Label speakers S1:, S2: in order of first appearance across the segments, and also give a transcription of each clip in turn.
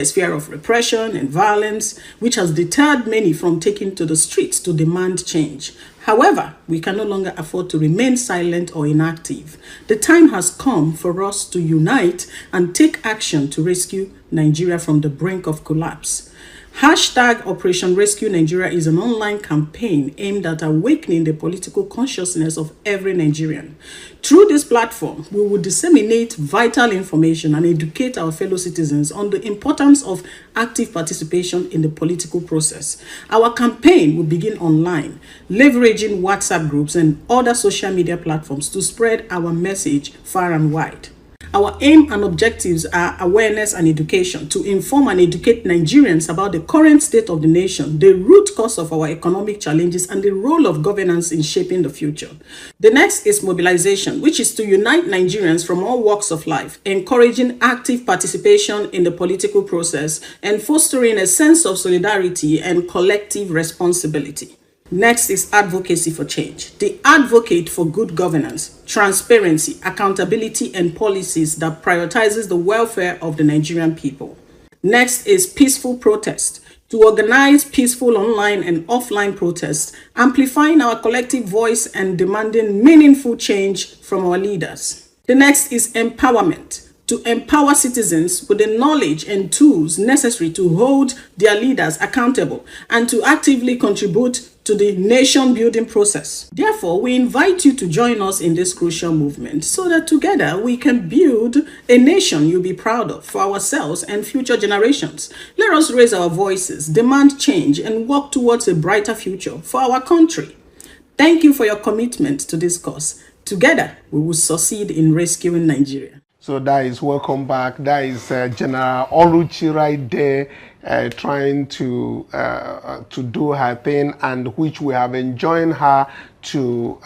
S1: There's fear of repression and violence, which has deterred many from taking to the streets to demand change. However, we can no longer afford to remain silent or inactive. The time has come for us to unite and take action to rescue Nigeria from the brink of collapse. Hashtag Operation Rescue Nigeria is an online campaign aimed at awakening the political consciousness of every Nigerian. Through this platform, we will disseminate vital information and educate our fellow citizens on the importance of active participation in the political process. Our campaign will begin online, leveraging WhatsApp groups and other social media platforms to spread our message far and wide. Our aim and objectives are awareness and education to inform and educate Nigerians about the current state of the nation, the root cause of our economic challenges, and the role of governance in shaping the future. The next is mobilization, which is to unite Nigerians from all walks of life, encouraging active participation in the political process and fostering a sense of solidarity and collective responsibility. Next is advocacy for change. The advocate for good governance, transparency, accountability, and policies that prioritizes the welfare of the Nigerian people. Next is peaceful protest. To organize peaceful online and offline protests, amplifying our collective voice and demanding meaningful change from our leaders. The next is empowerment. To empower citizens with the knowledge and tools necessary to hold their leaders accountable and to actively contribute to the nation-building process. Therefore, we invite you to join us in this crucial movement so that together we can build a nation you'll be proud of for ourselves and future generations. Let us raise our voices, demand change, and work towards a brighter future for our country. Thank you for your commitment to this cause. Together, we will succeed in rescuing Nigeria.
S2: So that is welcome back. That is General Oluchi right there, trying to do her thing, and which we have enjoined her to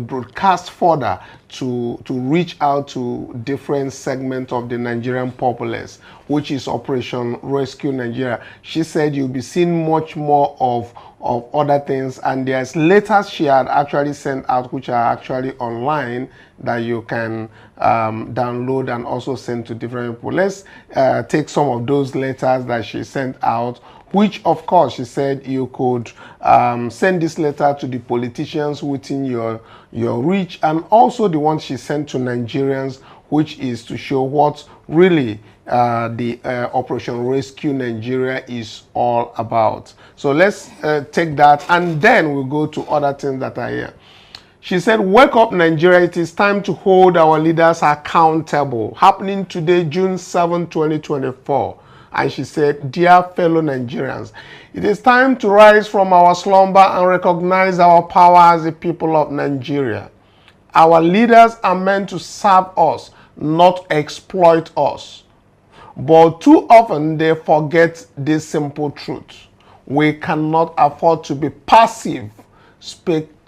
S2: broadcast further to reach out to different segments of the Nigerian populace, which is Operation Rescue Nigeria. She said you'll be seeing much more of other things, and there's letters she had actually sent out which are actually online that you can download and also send to different people. Let's take some of those letters that she sent out, which of course she said you could send this letter to the politicians within your reach, and also the one she sent to Nigerians, which is to show what really the Operation Rescue Nigeria is all about. So let's take that, and then we'll go to other things that are here. She said, "Wake up Nigeria, it is time to hold our leaders accountable." Happening today, June 7, 2024. And she said, "Dear fellow Nigerians, it is time to rise from our slumber and recognize our power as the people of Nigeria. Our leaders are meant to serve us, not exploit us. But too often they forget this simple truth. We cannot afford to be passive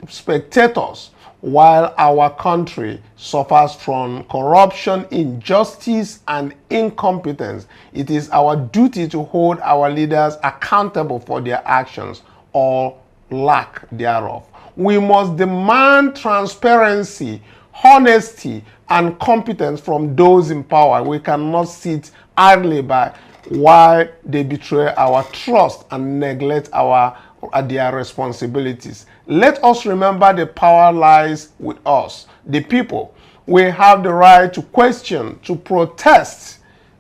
S2: spectators while our country suffers from corruption, injustice, and incompetence. It is our duty to hold our leaders accountable for their actions or lack thereof. We must demand transparency, honesty, and competence from those in power. We cannot sit idly by while they betray our trust and neglect their responsibilities. Let us remember the power lies with us, the people. We have the right to question, to protest,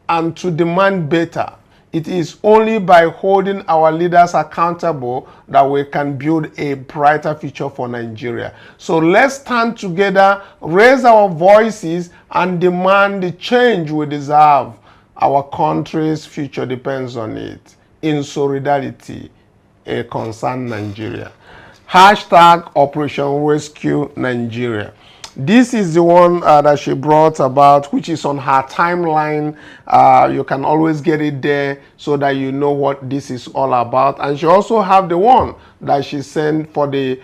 S2: and to demand better. It is only by holding our leaders accountable that we can build a brighter future for Nigeria. So let's stand together, raise our voices, and demand the change we deserve. Our country's future depends on it. In solidarity, a concerned Nigeria. Hashtag Operation Rescue Nigeria. This is the one that she brought about, which is on her timeline. You can always get it there so that you know what this is all about. And she also have the one that she sent for the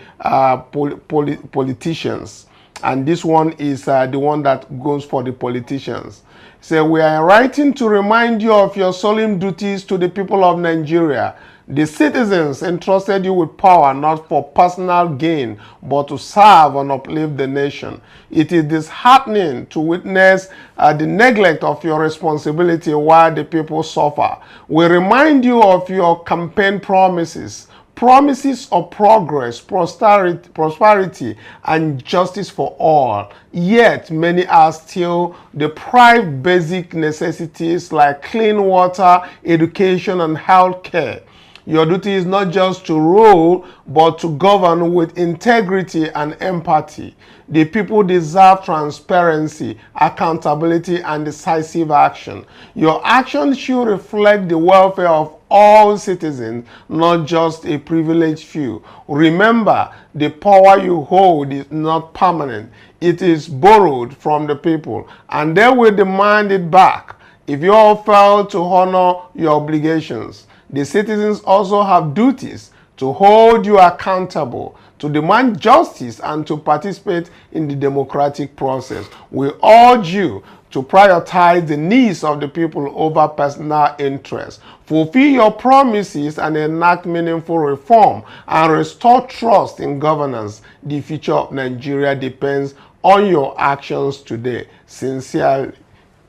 S2: politicians. And this one is the one that goes for the politicians. So we are writing to remind you of your solemn duties to the people of Nigeria. The citizens entrusted you with power not for personal gain, but to serve and uplift the nation. It is disheartening to witness the neglect of your responsibility while the people suffer. We remind you of your campaign promises. Promises of progress, prosperity, and justice for all. Yet, many are still deprived basic necessities like clean water, education, and health care. Your duty is not just to rule, but to govern with integrity and empathy. The people deserve transparency, accountability, and decisive action. Your actions should reflect the welfare of all citizens, not just a privileged few. Remember, the power you hold is not permanent. It is borrowed from the people, and they will demand it back if you all fail to honor your obligations. The citizens also have duties to hold you accountable, to demand justice, and to participate in the democratic process. We urge you to prioritize the needs of the people over personal interests. Fulfill your promises and enact meaningful reform and restore trust in governance. The future of Nigeria depends on your actions today. Sincerely,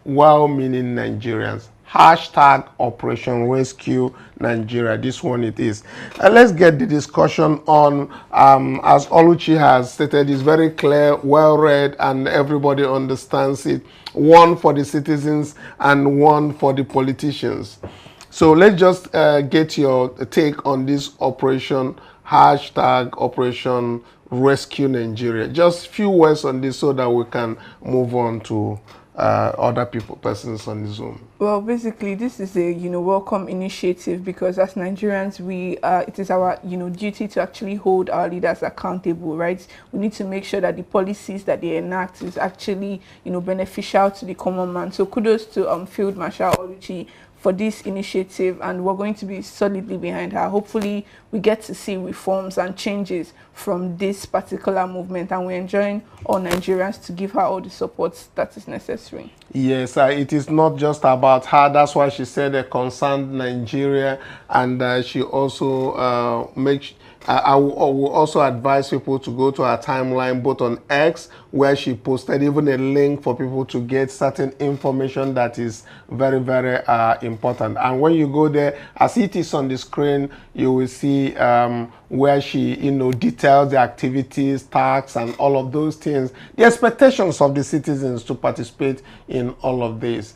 S2: well-meaning Nigerians. Hashtag Operation Rescue Nigeria. This one it is. Let's get the discussion on, as Oluchi has stated, it's very clear, well-read, and everybody understands it. One for the citizens and one for the politicians. So let's just get your take on this operation, hashtag Operation Rescue Nigeria. Just few words on this so that we can move on to other persons on the Zoom.
S3: Well, basically, this is a welcome initiative, because as Nigerians, it is our duty to actually hold our leaders accountable, right? We need to make sure that the policies that they enact is actually beneficial to the common man. So kudos to Field Marshal Oluchi for this initiative, and we're going to be solidly behind her. Hopefully we get to see reforms and changes from this particular movement, and we're enjoying all Nigerians to give her all the support that is necessary.
S2: Yes, it is not just about her. That's why she said a concerned Nigeria, and she also I will also advise people to go to her timeline, both on X, where she posted even a link for people to get certain information that is very, very important. And when you go there, as it is on the screen, you will see where she, details the activities, tasks, and all of those things, the expectations of the citizens to participate in all of this.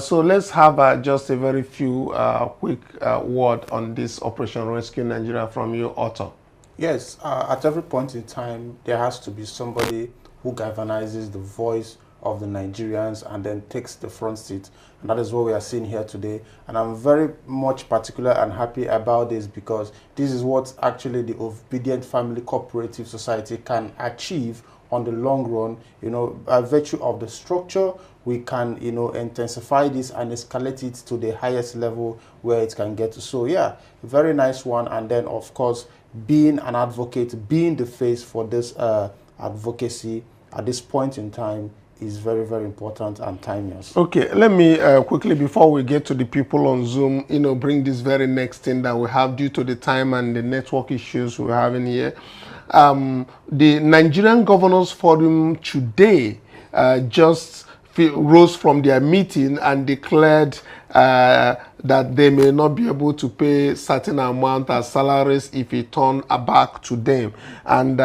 S2: So let's have just a very few quick word on this Operation Rescue Nigeria from you, Otto.
S4: Yes, at every point in time, there has to be somebody who galvanizes the voice of the Nigerians and then takes the front seat. And that is what we are seeing here today. And I'm very much particular and happy about this, because this is what actually the Obidient Family Cooperative Society can achieve on the long run. By virtue of the structure, we can, intensify this and escalate it to the highest level where it can get to. So yeah, very nice one. And then of course, being an advocate, being the face for this advocacy at this point in time is very, very important and timeless. Okay,
S2: let me quickly, before we get to the people on Zoom, bring this very next thing that we have due to the time and the network issues we're having here. The Nigerian Governors Forum today just rose from their meeting and declared that they may not be able to pay certain amount as salaries if it turned back to them. And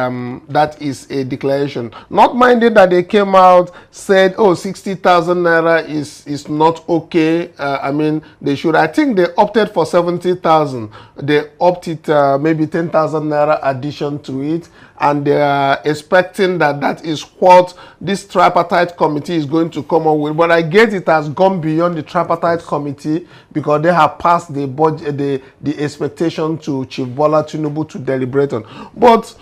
S2: that is a declaration. Not minding that they came out, said, oh, 60,000 naira is not okay. I mean, they should, I think they opted for 70,000. They opted maybe 10,000 naira addition to it. And they are expecting that is what this tripartite committee is going to come up with. But I guess it has gone beyond the tripartite committee, because they have passed the budget, the expectation to Chief Bola Tinubu to deliberate on. But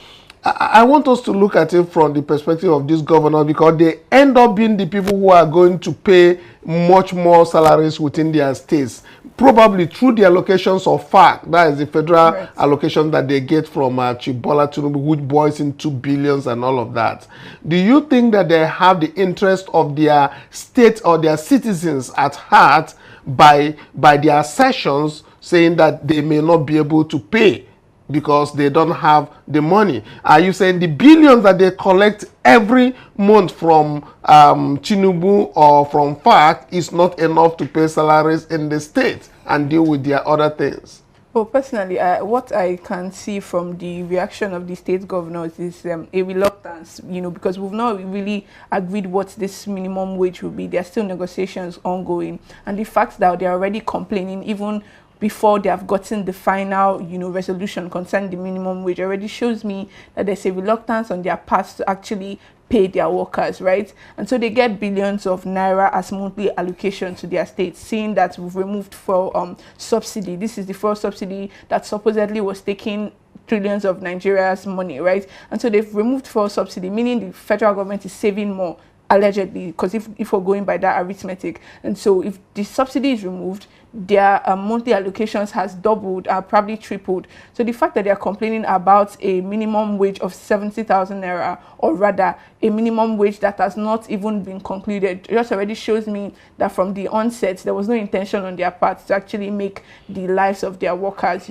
S2: I want us to look at it from the perspective of these governors, because they end up being the people who are going to pay much more salaries within their states, probably through the allocations of FAC, that is the federal allocation that they get from Chief Bola Tinubu, which boils into billions and all of that. Do you think that they have the interest of their state or their citizens at heart by their assertions saying that they may not be able to pay because they don't have the money. Are you saying the billions that they collect every month from Tinubu or from FARC is not enough to pay salaries in the state and deal with their other things?
S3: Well, personally, what I can see from the reaction of the state governors is a reluctance, because we've not really agreed what this minimum wage will be. There are still negotiations ongoing. And the fact that they're already complaining even before they have gotten the final, resolution concerning the minimum wage already shows me that there's a reluctance on their part to actually pay their workers, right? And so they get billions of naira as monthly allocation to their states, seeing that we've removed fuel subsidy. This is the first subsidy that supposedly was taking trillions of Nigeria's money, right? And so they've removed fuel subsidy, meaning the federal government is saving more, allegedly, because if we're going by that arithmetic. And so if the subsidy is removed, their monthly allocations has doubled, probably tripled. So the fact that they are complaining about a minimum wage of 70,000 naira, or rather a minimum wage that has not even been concluded, just already shows me that from the onset there was no intention on their part to actually make the lives of their workers,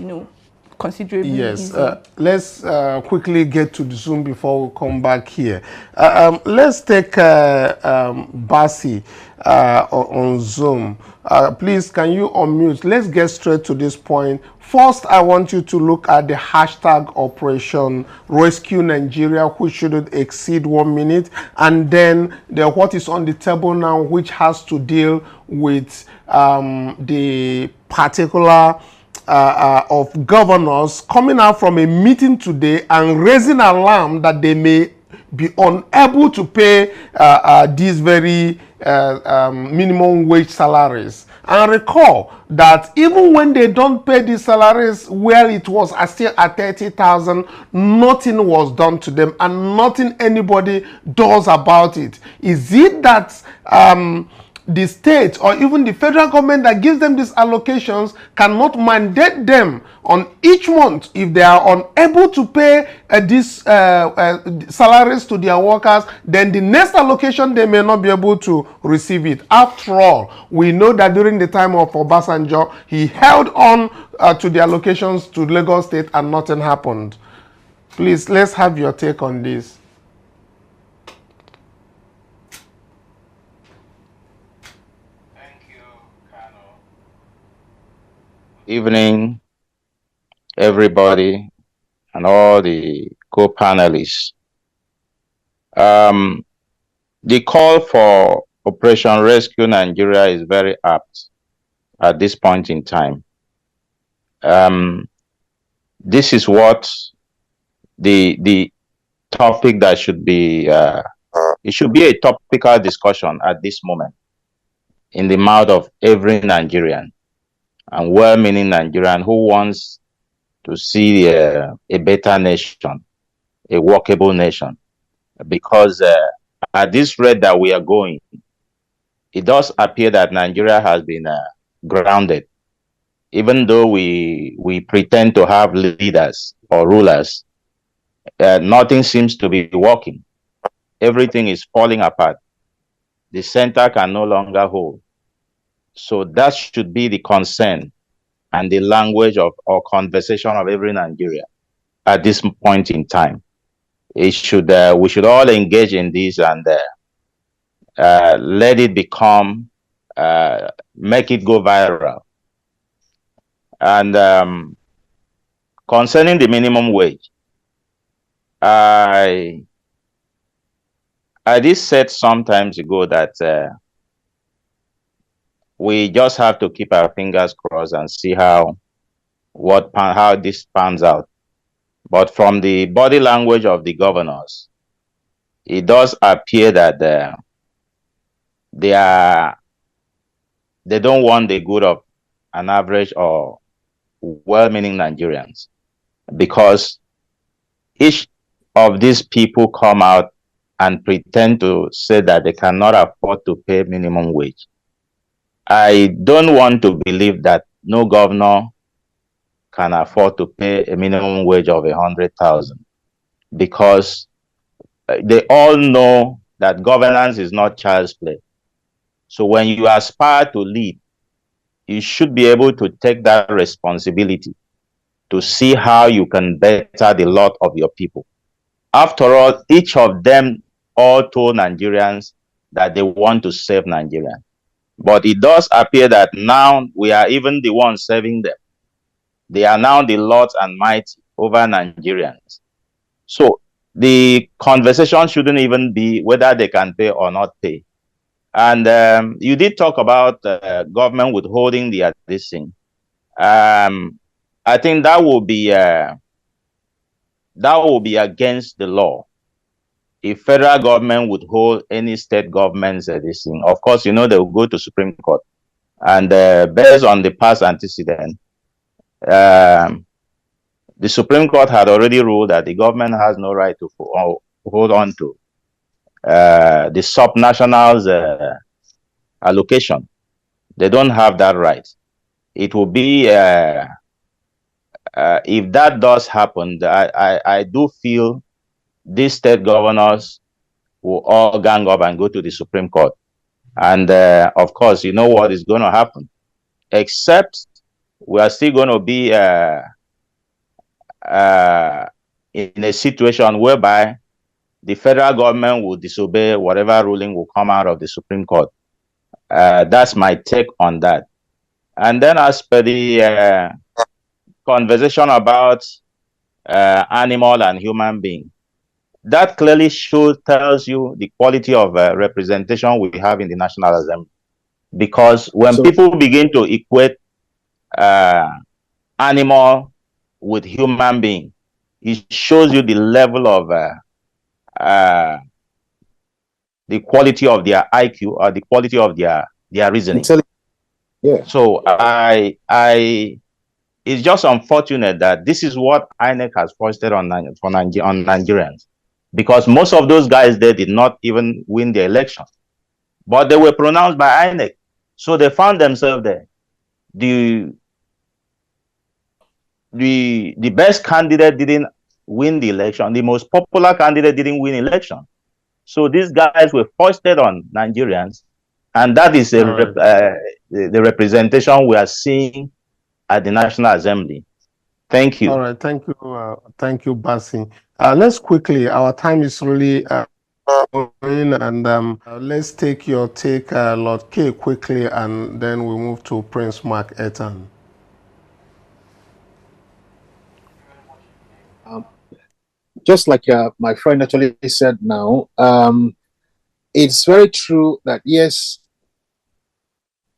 S3: considerably
S2: yes.
S3: easy.
S2: Let's quickly get to the Zoom before we come back here. Let's take Basi on Zoom. Please, can you unmute? Let's get straight to this point. First, I want you to look at the hashtag Operation Rescue Nigeria, which shouldn't exceed 1 minute, and then what is on the table now, which has to deal with the particular of governors coming out from a meeting today and raising alarm that they may be unable to pay these very minimum wage salaries. And recall that even when they don't pay these salaries, where it was still at 30,000, nothing was done to them and nothing anybody does about it. Is it that the state or even the federal government that gives them these allocations cannot mandate them on each month if they are unable to pay these salaries to their workers? Then the next allocation they may not be able to receive it. After all, we know that during the time of Obasanjo, he held on to the allocations to Lagos State and nothing happened. Please, let's have your take on this.
S5: Evening, everybody, and all the co-panelists. The call for Operation Rescue Nigeria is very apt at this point in time. This is what the topic that should be, it should be a topical discussion at this moment in the mouth of every Nigerian and well-meaning Nigerian who wants to see a better nation, a workable nation. Because at this rate that we are going, it does appear that Nigeria has been grounded. Even though we pretend to have leaders or rulers, nothing seems to be working. Everything is falling apart. The center can no longer hold. So that should be the concern and the language of or conversation of every Nigeria at this point in time. It should we should all engage in this and let it become, make it go viral. And concerning the minimum wage, I did said some times ago that we just have to keep our fingers crossed and see how this pans out. But from the body language of the governors, it does appear that they don't want the good of an average or well-meaning Nigerians, because each of these people come out and pretend to say that they cannot afford to pay minimum wage. I don't want to believe that no governor can afford to pay a minimum wage of 100,000, because they all know that governance is not child's play. So when you aspire to lead, you should be able to take that responsibility to see how you can better the lot of your people. After all, each of them all told Nigerians that they want to save Nigeria. But it does appear that now we are even the ones serving them. They are now the lords and mighty over Nigerians. So the conversation shouldn't even be whether they can pay or not pay. And you did talk about government withholding this thing. I think that will be against the law if federal government would hold any state government's this thing. Of course, they will go to Supreme Court, and based on the past antecedent, the Supreme Court had already ruled that the government has no right to hold on to the subnationals' allocation. They don't have that right. It will be if that does happen, I do feel these state governors will all gang up and go to the Supreme Court. And of course, you know what is going to happen. Except we are still going to be in a situation whereby the federal government will disobey whatever ruling will come out of the Supreme Court. That's my take on that. And then as per the conversation about animal and human being, that clearly tells you the quality of representation we have in the National Assembly. Because when people begin to equate animal with human being, it shows you the level of the quality of their IQ or the quality of their reasoning.
S6: Yeah.
S5: So it's just unfortunate that this is what INEC has foisted on Nigerians, because most of those guys there did not even win the election, but they were pronounced by INEC, so they found themselves there. The best candidate didn't win the election. The most popular candidate didn't win election. So these guys were foisted on Nigerians, and that is the representation we are seeing at the National Assembly. Thank you.
S2: All right, thank you, Basi. Let's quickly, our time is really going, and let's take your take, Lord K, quickly, and then we move to Prince Mark Etan.
S6: Just like my friend actually said now, it's very true that yes,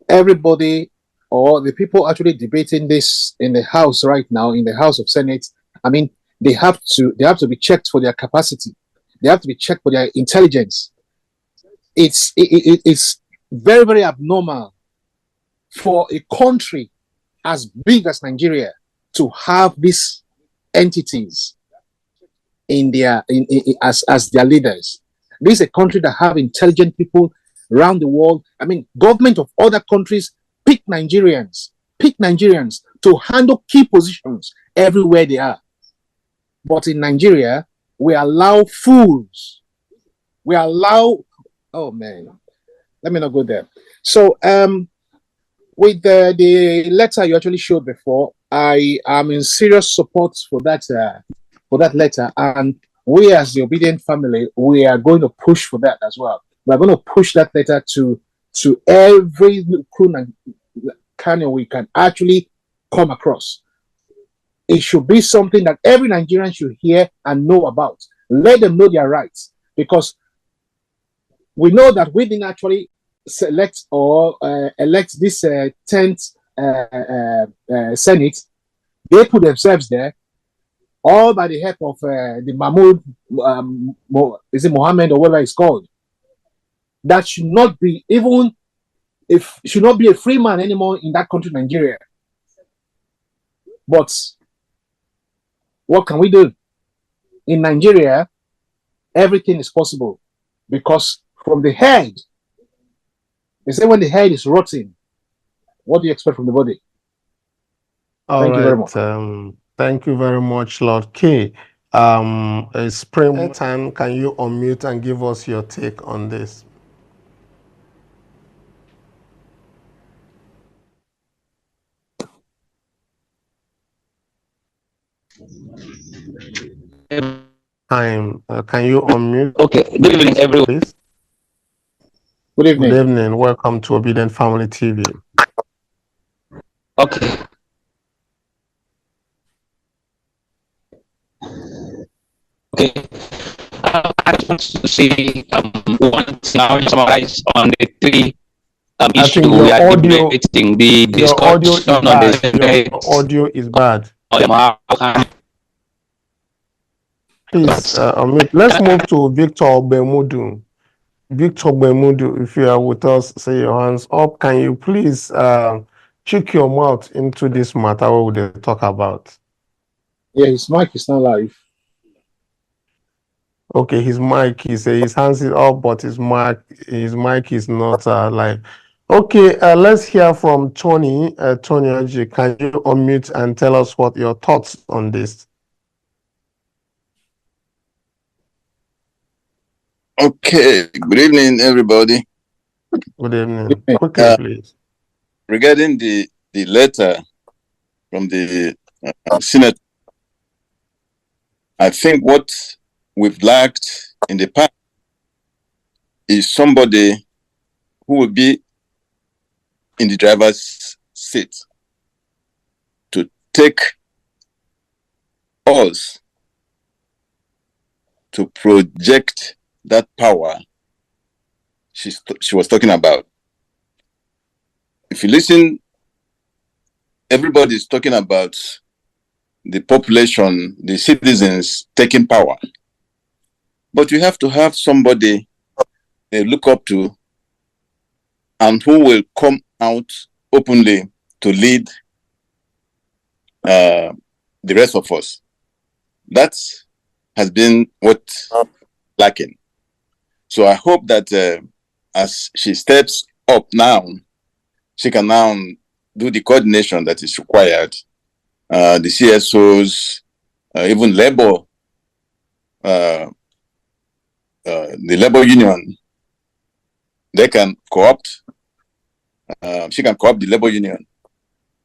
S6: everybody or the people actually debating this in the House right now, in the House of Senate, I mean, they have to be checked for their capacity. They have to be checked for their intelligence. It's very, very abnormal for a country as big as Nigeria to have these entities in their as their leaders. This is a country that have intelligent people around the world. I mean, government of other countries pick Nigerians to handle key positions everywhere they are. But in Nigeria, we allow fools. We allow, oh man, let me not go there. So with the letter you actually showed before, I am in serious support for that letter, and we as the Obidient family, we are going to push for that as well. We are going to push that letter to every crew and Kanu we can actually come across. It should be something that every Nigerian should hear and know about. Let them know their rights, because we know that we didn't actually select or elect this 10th Senate. They put themselves there, all by the help of the Mahmoud, is it Mohammed or whatever it's called? That should not be should not be a free man anymore in that country, Nigeria. But what can we do? In Nigeria, everything is possible, because from the head, they say when the head is rotting, what do you expect from the body?
S2: Thank you very much. Thank you very much, Lord K. Spring time, can you unmute and give us your take on this? Time. Can you unmute?
S7: Okay. Good evening, everyone.
S2: Please.
S6: Good evening.
S2: Good evening. Welcome to Obidient Family TV.
S7: Okay. Okay. I just want to say one now summarize on the three issues we are debating. The discussion on the
S2: Your audio is bad. Please, let's move to Victor Bemudu. Victor Bemudu, if you are with us, say your hands up. Can you please check your mouth into this matter what we talk about?
S6: Yeah, his mic is not live.
S2: Okay, his mic is his hands is up, but his mic is not live. Okay, let's hear from Tony. Tony Aji, can you unmute and tell us what your thoughts on this?
S8: Okay, good evening, everybody.
S2: Good evening. Quickly, please.
S8: Regarding the letter from the Senate, I think what we've lacked in the past is somebody who will be in the driver's seat to take us to project that power she was talking about. If you listen, everybody's talking about the population, the citizens taking power. But you have to have somebody they look up to and who will come out openly to lead the rest of us. That has been what's lacking. So I hope that as she steps up now, she can now do the coordination that is required. The CSOs, even labor, the labor union, they can co-opt. She can co-opt the labor union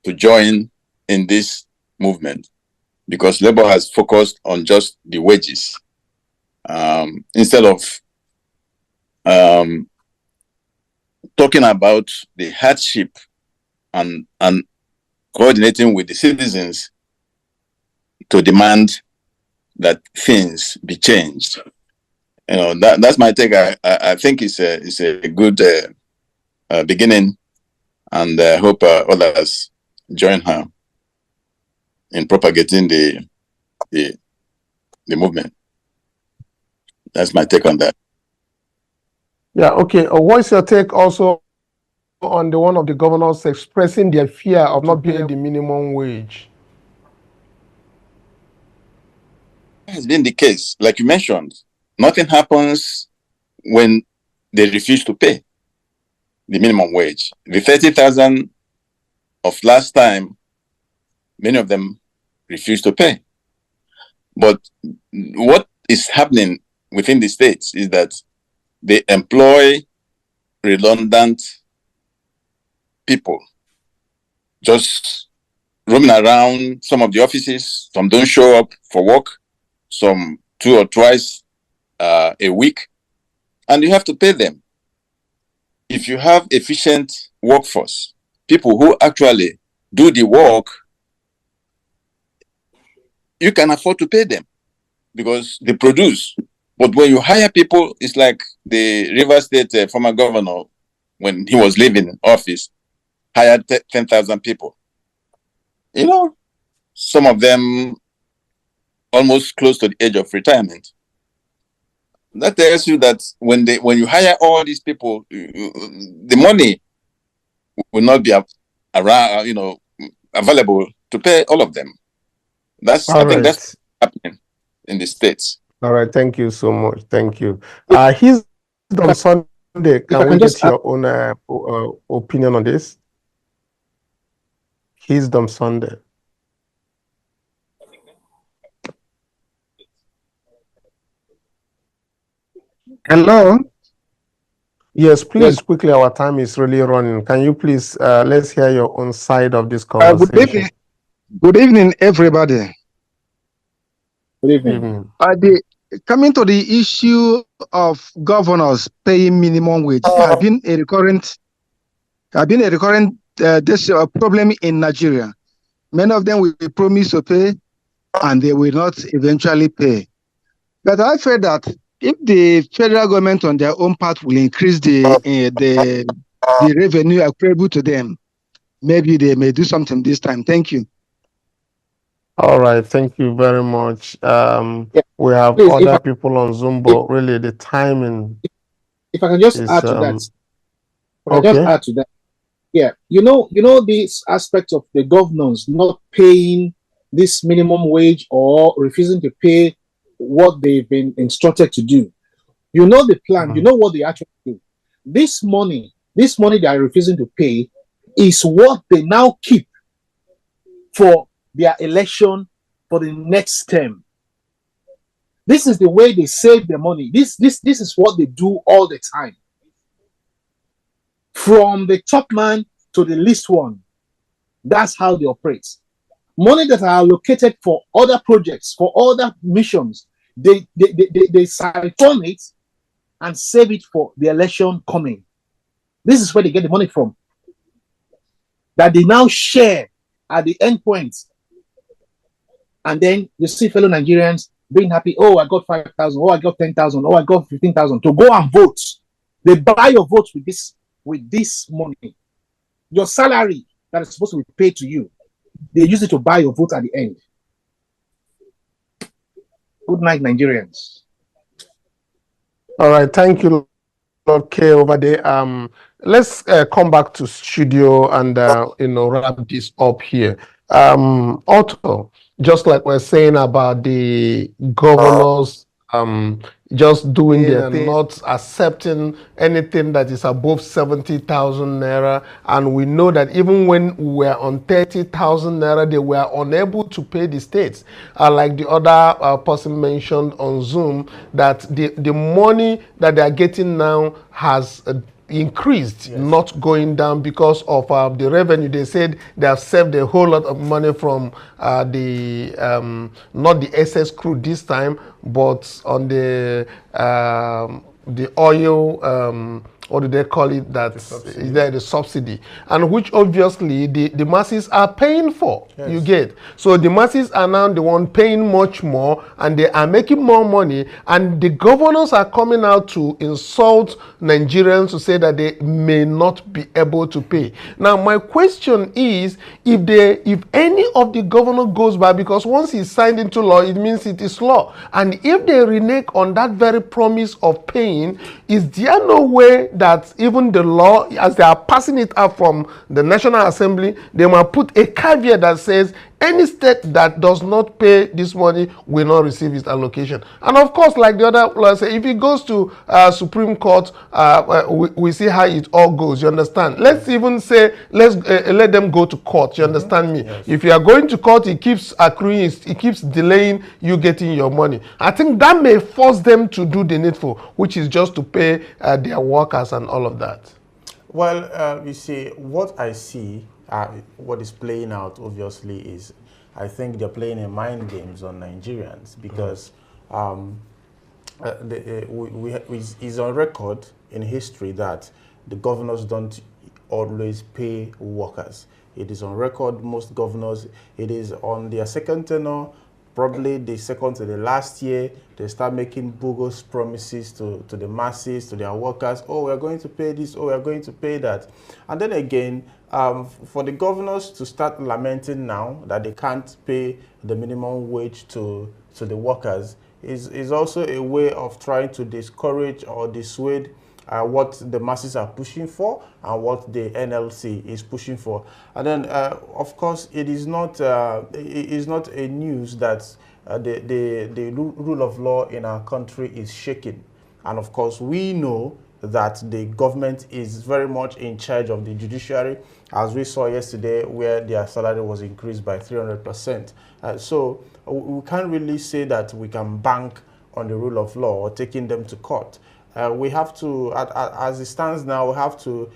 S8: to join in this movement, because labor has focused on just the wages instead of talking about the hardship and coordinating with the citizens to demand that things be changed. You know, that's my take. I think it's a good beginning, and I hope others join her in propagating the movement. That's my take on that.
S2: Yeah, okay. What's your take also on the one of the governors expressing their fear of not paying the minimum wage?
S8: It has been the case. Like you mentioned, nothing happens when they refuse to pay the minimum wage. The 30,000 of last time, many of them refused to pay. But what is happening within the states is that they employ redundant people just roaming around some of the offices. Some don't show up for work, some 2 or twice a week, and you have to pay them. If you have efficient workforce, people who actually do the work, you can afford to pay them because they produce. But when you hire people, it's like the Rivers State former governor, when he was leaving office, hired 10,000 people. You know, some of them almost close to the age of retirement. That tells you that when you hire all these people, the money will not be around, available to pay all of them. I think that's happening in the States.
S2: All right, thank you so much. Thank you. He's on Sunday. Can we get your own opinion on this? He's on Sunday.
S9: Hello?
S2: Yes, please, quickly, our time is really running. Can you please, let's hear your own side of this conversation.
S9: Good evening, everybody.
S6: Good evening.
S9: Coming to the issue of governors paying minimum wage, have been a recurrent this problem in Nigeria. Many of them will promise to pay, and they will not eventually pay. But I feel that if the federal government on their own part will increase the revenue available to them, maybe they may do something this time. Thank you.
S2: All right, thank you very much. We have
S6: Please,
S2: other people on Zoom, but really the timing.
S6: If I can just
S2: is,
S6: add to that.
S2: Okay.
S6: Just add to that. Yeah, you know this aspect of the governors not paying this minimum wage or refusing to pay what they've been instructed to do. You know the plan. You know what they actually do. This money they are refusing to pay is what they now keep for their election for the next term. This is the way they save their money. This is what they do all the time. From the top man to the least one. That's how they operate. Money that are allocated for other projects, for other missions, they siphon it and save it for the election coming. This is where they get the money from. That they now share at the end point. And then you see fellow Nigerians being happy. Oh, I got 5,000. Oh, I got 10,000. Oh, I got 15,000 to go and vote. They buy your votes with this money. Your salary that is supposed to be paid to you, they use it to buy your vote at the end. Good night, Nigerians.
S2: All right, thank you, Lord K over there. Let's come back to studio and wrap this up here. Otto, just like we're saying about the governors just doing their thing, not accepting anything that is above 70,000 naira, and we know that even when we were on 30,000 naira, they were unable to pay the states. Like the other person mentioned on Zoom, that the money that they are getting now has increased, yes, not going down because of the revenue. They said they have saved a whole lot of money from not the excess crude this time, but on the oil, what do they call it, that is there, the subsidy, and which obviously the masses are paying for. Yes. You get, so the masses are now the one paying much more, and they are making more money, and the governors are coming out to insult Nigerians to say that they may not be able to pay. Now my question is, if any of the governor goes back, because once it's signed into law, it means it is law, and if they renege on that very promise of paying, is there no way that even the law, as they are passing it out from the National Assembly, they might put a caveat that says any state that does not pay this money will not receive its allocation? And of course, like the other law say, if it goes to Supreme Court, we see how it all goes. You understand? Let's even say, let them go to court. You understand me? Yes. If you are going to court, it keeps accruing, it keeps delaying you getting your money. I think that may force them to do the needful, which is just to pay their workers and all of that.
S4: Well, you see, what I see, what is playing out, obviously, is I think they're playing a mind games on Nigerians, because it's on record in history that the governors don't always pay workers. It is on record, most governors, it is on their second tenure, probably the second to the last year, they start making bogus promises to the masses, to their workers. Oh, we're going to pay this. Oh, we're going to pay that. And then again, for the governors to start lamenting now that they can't pay the minimum wage to the workers is also a way of trying to discourage or dissuade what the masses are pushing for and what the NLC is pushing for. And then, of course, it is not a news that the rule of law in our country is shaking. And of course, we know that the government is very much in charge of the judiciary, as we saw yesterday, where their salary was increased by 300%. So we can't really say that we can bank on the rule of law or taking them to court. We have to, as it stands now, we have to,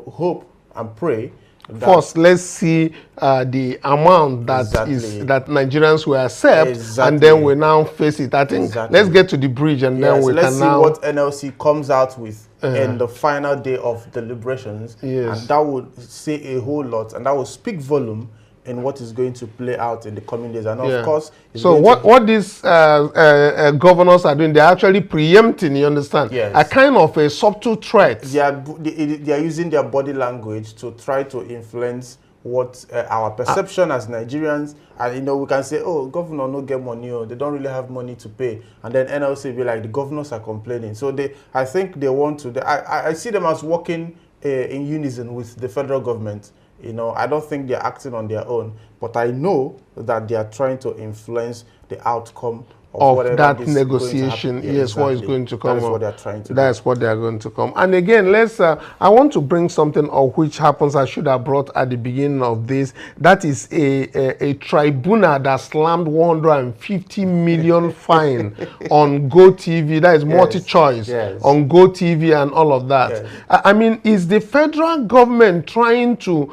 S4: hope and pray
S2: first, let's see the amount that that Nigerians will accept, and then we now face it. I think let's get to the bridge, and then we
S4: let's
S2: can
S4: see
S2: now
S4: what NLC comes out with in the final day of deliberations, and that would say a whole lot, and that will speak volume in what is going to play out in the coming days. And of course,
S2: so what these governors are doing, they're actually preempting, you understand, a kind of a subtle threat.
S4: They are using their body language to try to influence what our perception as Nigerians, and you know, we can say, oh, governor no get money, or they don't really have money to pay, and then NLC be like, the governors are complaining. So I think they want to, I see them as working in unison with the federal government. You know, I don't think they're acting on their own, but I know that they are trying to influence the outcome of
S2: that negotiation. Yes, what is going to come.
S4: That's what they're trying to do.
S2: That's what they are going to come. And again, let's. I want to bring something of which happens. I should have brought at the beginning of this. That is a tribunal that slammed 150 million fine on GoTV. That is multi-choice on GoTV and all of that. I mean, is the federal government trying to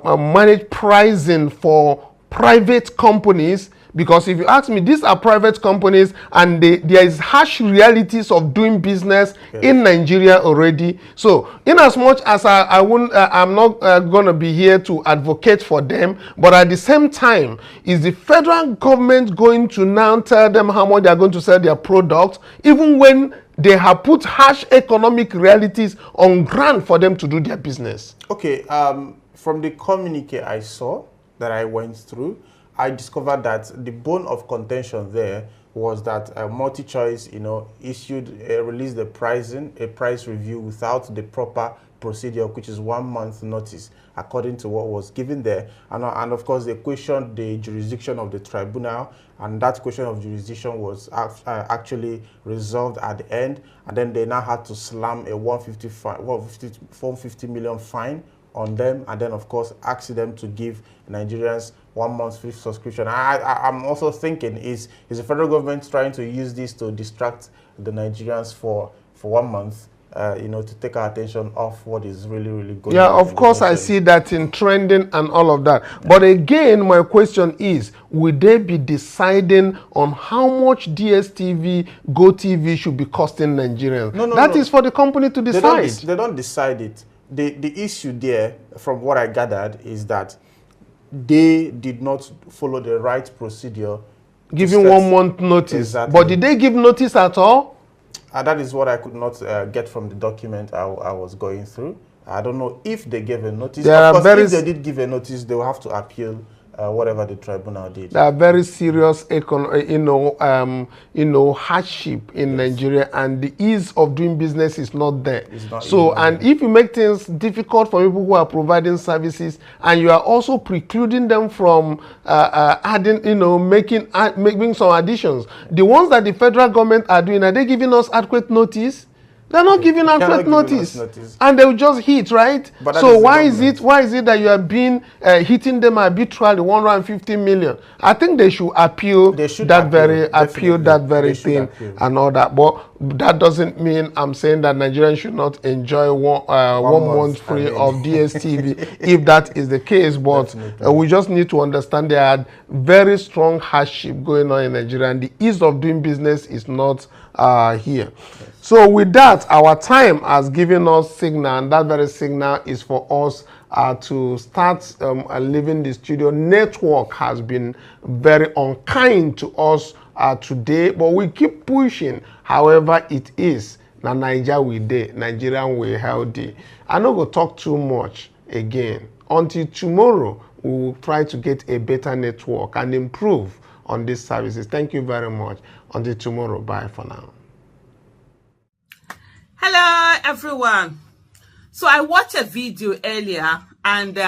S2: manage pricing for private companies? Because if you ask me, these are private companies, and there is harsh realities of doing business in Nigeria already. So, in as much as I'm not going to be here to advocate for them, but at the same time, is the federal government going to now tell them how much they are going to sell their products, even when they have put harsh economic realities on ground for them to do their business?
S4: Okay, from the communique I saw that I went through, I discovered that the bone of contention there was that MultiChoice, you know, released a price review without the proper procedure, which is 1 month notice, according to what was given there. And of course, they questioned the jurisdiction of the tribunal, and that question of jurisdiction was actually resolved at the end. And then they now had to slam a 150 million fine on them, and then of course ask them to give Nigerians 1 month's free subscription. I'm also thinking, is the federal government trying to use this to distract the Nigerians for 1 month, you know, to take our attention off what is really going on?
S2: Yeah, of course I see that in trending and all of that. But again, my question is, will they be deciding on how much DSTV, GoTV should be costing Nigerians? No, that is for the company to decide.
S4: They don't decide it. The issue there, from what I gathered, is that they did not follow the right procedure.
S2: Giving 1 month notice.
S4: Exactly.
S2: But did they give notice at all?
S4: That is what I could not get from the document I was going through. I don't know if they gave a notice. Of course, if they did give a notice, they will have to appeal whatever the tribunal did.
S2: There are very serious, hardship in Nigeria, and the ease of doing business is not there. And if you make things difficult for people who are providing services, and you are also precluding them from adding, making some additions, the ones that the federal government are doing, are they giving us adequate notice? They're not giving adequate notice, and they will just hit, right? So why is it that you are being hitting them arbitrarily 150 million? I think they should appeal that very thing and all that. But that doesn't mean I'm saying that Nigerians should not enjoy one month free of DSTV if that is the case. But we just need to understand there are very strong hardship going on in Nigeria, and the ease of doing business is not here. So with that, our time has given us signal, and that very signal is for us to start leaving the studio. Network has been very unkind to us today, but we keep pushing. However it is, na Nigeria we dey, Nigerian we healthy. I no go talk too much again. Until tomorrow, we will try to get a better network and improve on these services. Thank you very much. Until tomorrow, bye for now.
S1: Hello everyone. So I watched a video earlier, and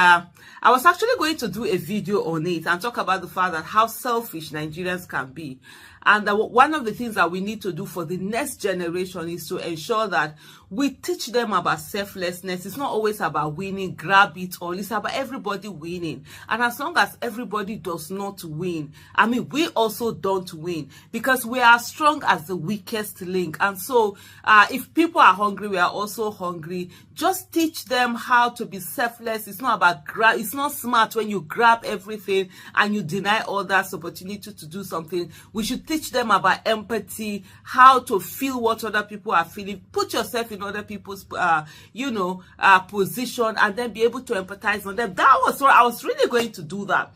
S10: I was actually going to do a video on it and talk about the fact that how selfish Nigerians can be. And one of the things that we need to do for the next generation is to ensure that we teach them about selflessness. It's not always about winning, grab it all. It's about everybody winning. And as long as everybody does not win, I mean, we also don't win, because we are strong as the weakest link. And so if people are hungry, we are also hungry. Just teach them how to be selfless. It's not about it's not smart when you grab everything and you deny others opportunity to do something. We should teach them about empathy, how to feel what other people are feeling. Put yourself in other people's position, and then be able to empathize on them. That was what I was really going to do that.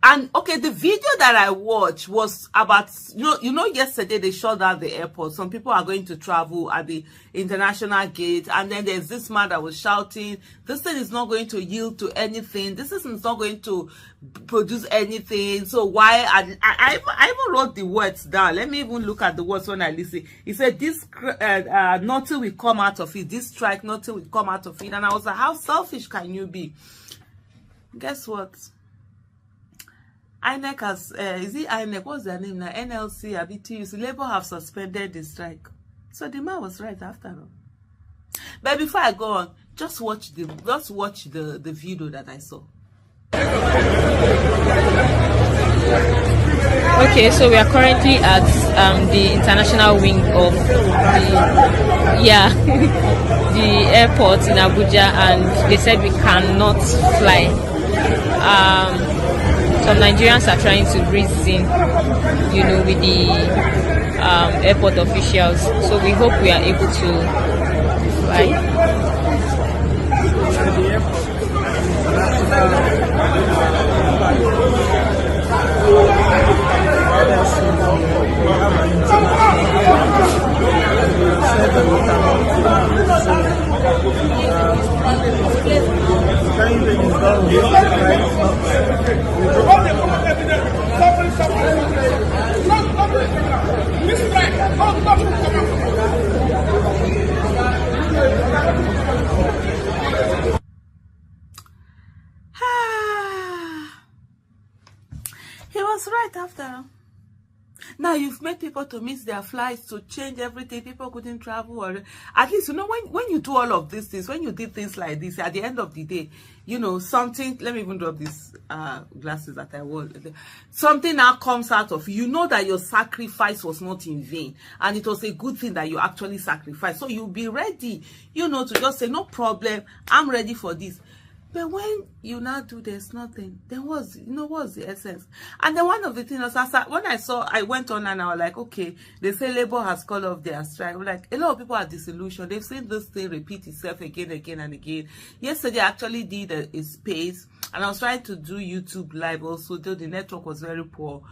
S10: And okay, the video that I watched was about, yesterday they shut down the airport. Some people are going to travel at the international gate, and then there's this man that was shouting, this thing is not going to yield to anything. This is not going to produce anything. So why? I even wrote the words down. Let me even look at the words when I listen. He said, this nothing will come out of it. This strike, nothing will come out of it. And I was like, how selfish can you be? Guess what? INEC has, is it INEC? What's their name now? NLC, IBTC. Labour have suspended the strike. So the man was right after all. But before I go on, just watch the video that I saw.
S11: Okay, so we are currently at the international wing of the airport in Abuja, and they said we cannot fly. Some Nigerians are trying to reason, with the airport officials. So we hope we are able to fly.
S10: He was right after all. Now you've made people to miss their flights, to change everything. People couldn't travel, or at least when you do all of these things, when you did things like this, at the end of the day, something. Let me even drop these glasses that I wore. Something now comes out of that your sacrifice was not in vain, and it was a good thing that you actually sacrificed. So you'll be ready, to just say no problem. I'm ready for this. But when you now do there's nothing, then what's the essence? And then one of the things I went on and I was like, okay, they say Labour has called off their strike. Like, a lot of people are disillusioned. They've seen this thing repeat itself again and again. Yesterday I actually did a space, and I was trying to do YouTube live also, though the network was very poor.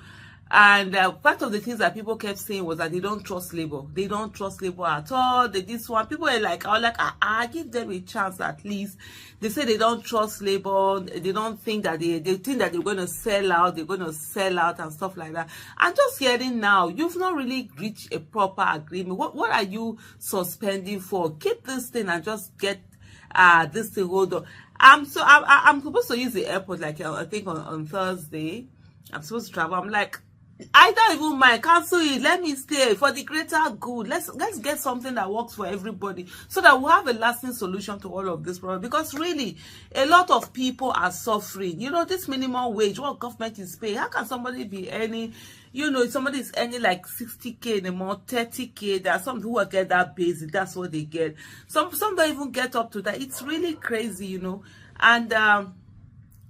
S10: And part of the things that people kept saying was that they don't trust Labour. They don't trust Labour at all. This one, people were like, I was like, I give them a chance at least. They say they don't trust Labour. They don't think that they think that they're going to sell out. They're going to sell out and stuff like that. I'm just hearing now, you've not really reached a proper agreement. What are you suspending for? Keep this thing and just get this thing hold on. I'm supposed to use the airport, like I think on Thursday. I'm supposed to travel. I'm like, I don't even mind, cancel it, let me stay for the greater good. Let's get something that works for everybody, so that we'll have a lasting solution to all of this problem. Because really, a lot of people are suffering. This minimum wage, what government is paying, how can somebody be earning, if somebody is earning like 60k in a month, 30k, there are some who will get that basic, that's what they get. Some don't even get up to that. It's really crazy, and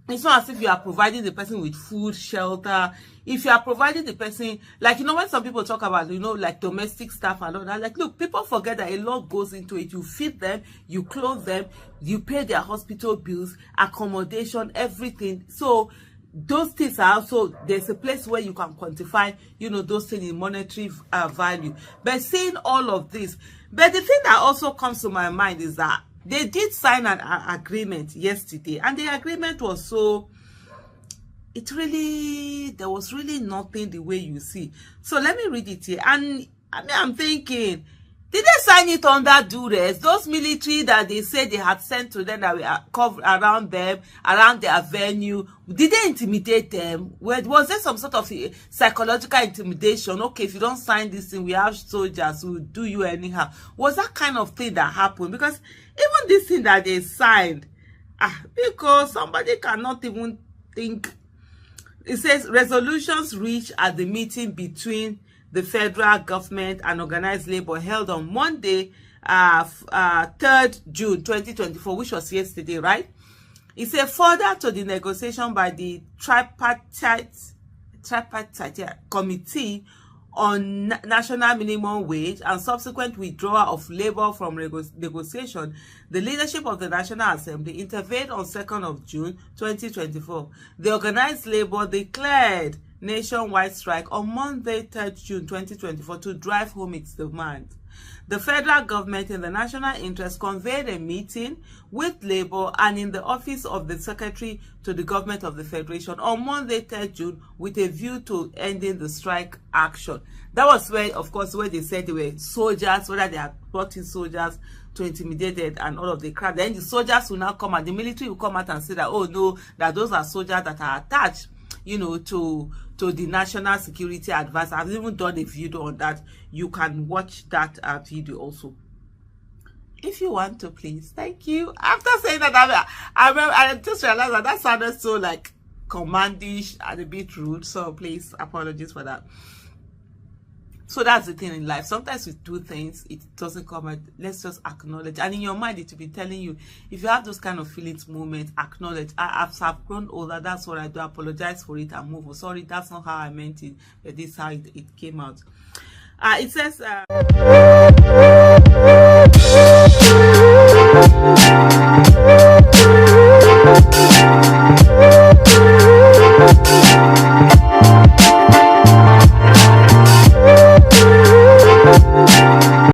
S10: it's not as if you are providing the person with food, shelter. If you are providing the person, like, when some people talk about, like domestic stuff and all that, like, look, people forget that a lot goes into it. You feed them, you clothe them, you pay their hospital bills, accommodation, everything. So those things are also, there's a place where you can quantify, those things in monetary value. But seeing all of this, but the thing that also comes to my mind is that they did sign an agreement yesterday, and the agreement was so, there was really nothing the way you see. So let me read it here. And I'm thinking, Did they sign it under duress? Those military that they said they had sent to them, that were covered around them, around their venue, did they intimidate them? Was there some sort of psychological intimidation? Okay, if you don't sign this thing, we have soldiers who will do you anyhow. Was that kind of thing that happened? Because even this thing that they signed, because somebody cannot even think. It says resolutions reached at the meeting between the federal government and organized labor held on Monday, 3rd June 2024, which was yesterday, right? It's a further to the negotiation by the tripartite committee on national minimum wage and subsequent withdrawal of labor from negotiation. The leadership of the National Assembly intervened on 2nd of June 2024. The organized labor declared nationwide strike on Monday, 3rd June 2024 to drive home its demand. The federal government in the national interest convened a meeting with labor and in the office of the secretary to the government of the federation on Monday, 3rd June with a view to ending the strike action. That was where, of course, where they said they were soldiers, whether they had brought in soldiers to intimidate it and all of the crap. Then the soldiers will now come out, the military will come out and say that, oh no, that those are soldiers that are attached, you know, to the national security advisor. I've even done a video on that. You can watch that video also if you want to, please. Thank you. After saying that, I just realized that that sounded so like commandish and a bit rude, so please, apologies for that. So that's the thing in life. Sometimes we do things, it doesn't come out. Let's just acknowledge. And in your mind, it will be telling you, if you have those kind of feelings, moments, acknowledge. I've grown older. That's what I do. Apologize for it and move on. Sorry, that's not how I meant it. But this is how it came out. It says...